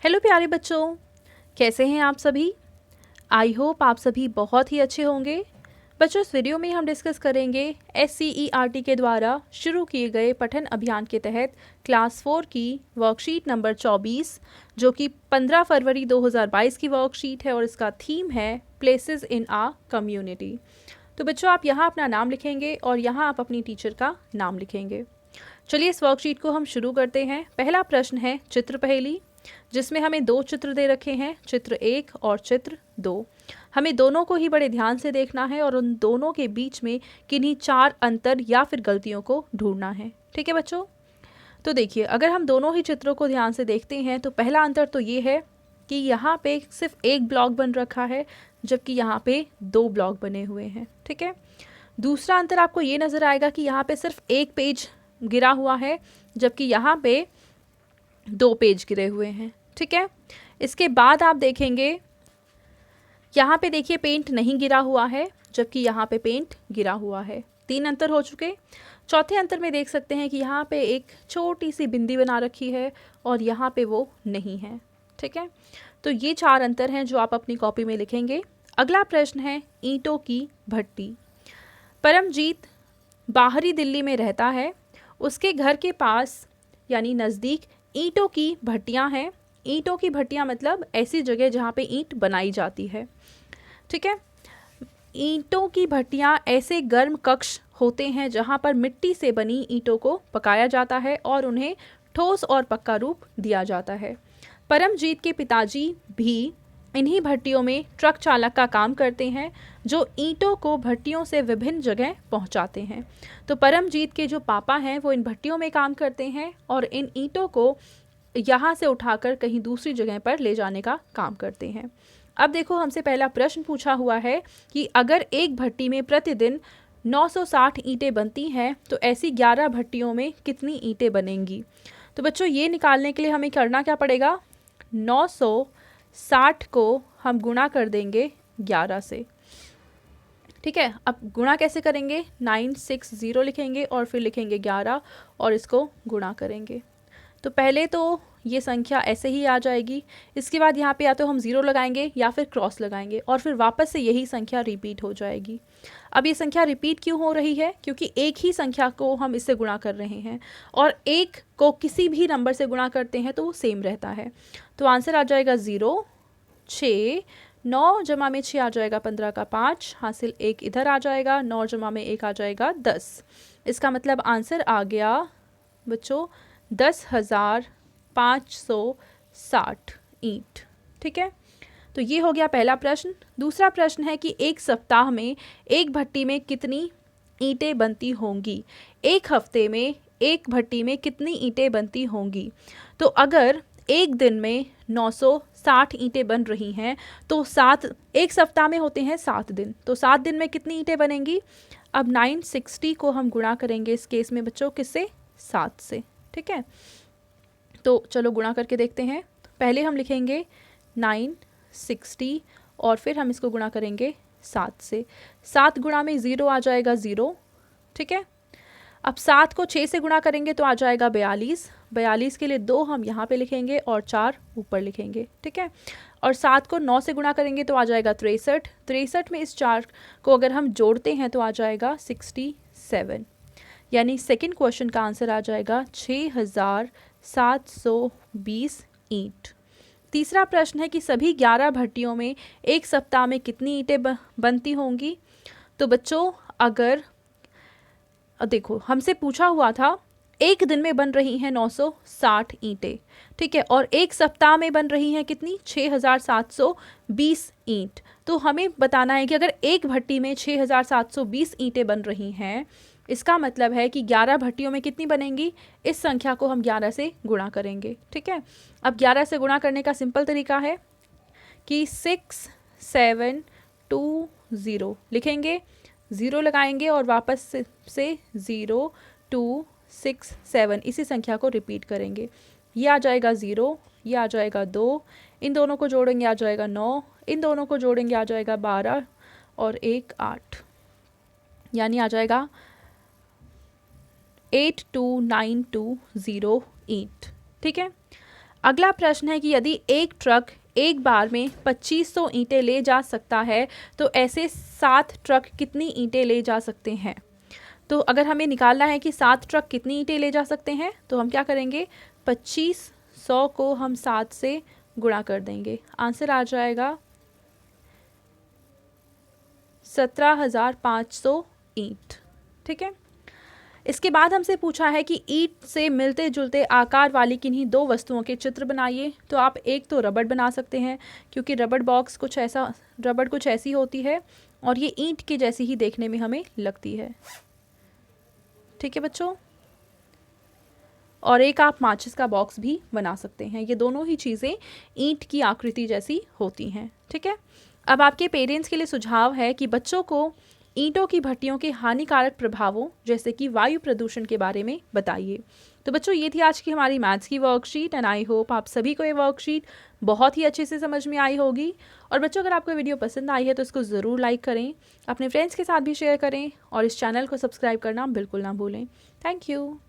Hello प्यारे बच्चों, कैसे हैं आप सभी। आई होप आप सभी बहुत ही अच्छे होंगे। बच्चों, इस वीडियो में हम डिस्कस करेंगे SCERT के द्वारा शुरू किए गए पठन अभियान के तहत क्लास 4 की वर्कशीट नंबर 24, जो कि 15 फरवरी 2022 की वर्कशीट है और इसका थीम है प्लेसेस इन आ कम्युनिटी। तो बच्चों, आप यहाँ अपना नाम लिखेंगे और यहाँ आप अपनी टीचर का नाम लिखेंगे। चलिए इस वर्कशीट को हम शुरू करते हैं। पहला प्रश्न है चित्र पहेली, जिसमें हमें दो चित्र दे रखे हैं, चित्र 1 और चित्र 2। हमें दोनों को ही बड़े ध्यान से देखना है और उन दोनों के बीच में किन्हीं 4 अंतर या फिर गलतियों को ढूंढना है। ठीक है बच्चों, तो देखिए, अगर हम दोनों ही चित्रों को ध्यान से देखते हैं तो पहला अंतर तो ये है कि यहाँ पे सिर्फ एक ब्लॉक बन रखा है, जबकि यहाँ पे 2 ब्लॉक बने हुए हैं। ठीक है, दूसरा अंतर आपको ये नज़र आएगा कि यहाँ पे सिर्फ एक पेज गिरा हुआ है, जबकि यहाँ पे 2 पेज गिरे हुए हैं। ठीक है, इसके बाद आप देखेंगे यहाँ पे देखिए पेंट नहीं गिरा हुआ है, जबकि यहाँ पे पेंट गिरा हुआ है। 3 अंतर हो चुके। चौथे अंतर में देख सकते हैं कि यहाँ पे एक छोटी सी बिंदी बना रखी है और यहाँ पे वो नहीं है। ठीक है, तो ये 4 अंतर हैं जो आप अपनी कॉपी में लिखेंगे। अगला प्रश्न है ईंटों की भट्टी। परमजीत बाहरी दिल्ली में रहता है। उसके घर के पास यानी नज़दीक ईंटों की भट्टियाँ हैं। ईंटों की भट्टियाँ मतलब ऐसी जगह जहाँ पे ईंट बनाई जाती है। ठीक है, ईंटों की भट्टियाँ ऐसे गर्म कक्ष होते हैं जहाँ पर मिट्टी से बनी ईंटों को पकाया जाता है और उन्हें ठोस और पक्का रूप दिया जाता है। परमजीत के पिताजी भी इन्हीं भट्टियों में ट्रक चालक का काम करते हैं, जो ईंटों को भट्टियों से विभिन्न जगह पहुंचाते हैं। तो परमजीत के जो पापा हैं वो इन भट्टियों में काम करते हैं और इन ईंटों को यहाँ से उठाकर कहीं दूसरी जगह पर ले जाने का काम करते हैं। अब देखो, हमसे पहला प्रश्न पूछा हुआ है कि अगर एक भट्टी में प्रतिदिन 960 ईंटें बनती हैं तो ऐसी 11 भट्टियों में कितनी ईंटें बनेंगी। तो बच्चों, ये निकालने के लिए हमें करना क्या पड़ेगा, 960 को हम गुणा कर देंगे 11 से। ठीक है, अब गुणा कैसे करेंगे, 960 लिखेंगे और फिर लिखेंगे 11 और इसको गुणा करेंगे। तो पहले तो ये संख्या ऐसे ही आ जाएगी। इसके बाद यहाँ पे या तो हम 0 लगाएंगे या फिर क्रॉस लगाएंगे और फिर वापस से यही संख्या रिपीट हो जाएगी। अब ये संख्या रिपीट क्यों हो रही है, क्योंकि एक ही संख्या को हम इससे गुणा कर रहे हैं और एक को किसी भी नंबर से गुणा करते हैं तो वो सेम रहता है। तो आंसर आ जाएगा 0, 6, 9 जमा में 6 आ जाएगा 15 का 5, हासिल 1 इधर आ जाएगा, 9 जमा में 1 आ जाएगा 10। इसका मतलब आंसर आ गया बच्चों 10,560 ईंट। ठीक है, तो ये हो गया पहला प्रश्न। दूसरा प्रश्न है कि एक सप्ताह में एक भट्टी में कितनी ईंटें बनती होंगी। एक हफ्ते में एक भट्टी में कितनी ईंटें बनती होंगी। तो अगर एक दिन में 960 ईंटें बन रही हैं तो एक सप्ताह में होते हैं 7 दिन, तो 7 दिन में कितनी ईंटें बनेंगी। अब 960 को हम गुणा करेंगे इस केस में बच्चों किससे, 7 से। ठीक है, तो चलो गुणा करके देखते हैं। पहले हम लिखेंगे 960 और फिर हम इसको गुणा करेंगे 7 से। 7 गुणा में 0 आ जाएगा 0। ठीक है, अब 7 को 6 से गुणा करेंगे तो आ जाएगा 42। 42 के लिए 2 हम यहाँ पे लिखेंगे और 4 ऊपर लिखेंगे। ठीक है, और 7 को 9 से गुणा करेंगे तो आ जाएगा 63। 63 में इस 4 को अगर हम जोड़ते हैं तो आ जाएगा 67। यानी सेकंड क्वेश्चन का आंसर आ जाएगा 6,720 ईंट। तीसरा प्रश्न है कि सभी 11 भट्टियों में एक सप्ताह में कितनी ईंटें बनती होंगी। तो बच्चों, अगर देखो, हमसे पूछा हुआ था एक दिन में बन रही हैं 960 ईंटें। ठीक है, और एक सप्ताह में बन रही हैं कितनी, 6,720 ईंट। तो हमें बताना है कि अगर एक भट्टी में 6,720 ईंटें बन रही हैं, इसका मतलब है कि 11 भट्टियों में कितनी बनेंगी। इस संख्या को हम 11 से गुणा करेंगे। ठीक है, अब 11 से गुणा करने का सिंपल तरीका है कि 6720 लिखेंगे, 0 लगाएंगे और वापस से 0, 2, 6, 7 इसी संख्या को रिपीट करेंगे। ये आ जाएगा 0, ये आ जाएगा 2, इन दोनों को जोड़ेंगे आ जाएगा 9, इन दोनों को जोड़ेंगे आ जाएगा 12 और 1, 8, यानी आ जाएगा 82920 ईंट। ठीक है, अगला प्रश्न है कि यदि एक ट्रक एक बार में 2500 ईंटें ले जा सकता है तो ऐसे 7 ट्रक कितनी ईंटें ले जा सकते हैं। तो अगर हमें निकालना है कि 7 ट्रक कितनी ईंटें ले जा सकते हैं तो हम क्या करेंगे, 2500 को हम 7 से गुणा कर देंगे, आंसर आ जाएगा 17,500 ईंट। ठीक है। इसके बाद हमसे पूछा है कि ईंट से मिलते जुलते आकार वाली किन्हीं 2 वस्तुओं के चित्र बनाइए। तो आप एक तो रबड़ बना सकते हैं, क्योंकि रबड़ कुछ ऐसी होती है और ये ईंट के जैसी ही देखने में हमें लगती है। ठीक है बच्चों। और एक आप माचिस का बॉक्स भी बना सकते हैं। ये दोनों ही चीज़ें ईंट की आकृति जैसी होती हैं। ठीक है। अब आपके पेरेंट्स के लिए सुझाव है कि बच्चों को ईंटों की भट्टियों के हानिकारक प्रभावों जैसे कि वायु प्रदूषण के बारे में बताइए। तो बच्चों ये थी आज की हमारी मैथ्स की वर्कशीट एंड आई होप आप सभी को ये वर्कशीट बहुत ही अच्छे से समझ में आई होगी। और बच्चों अगर आपको वीडियो पसंद आई है तो इसको ज़रूर लाइक करें, अपने फ्रेंड्स के साथ भी शेयर करें और इस चैनल को सब्सक्राइब करना बिल्कुल ना भूलें। Thank you.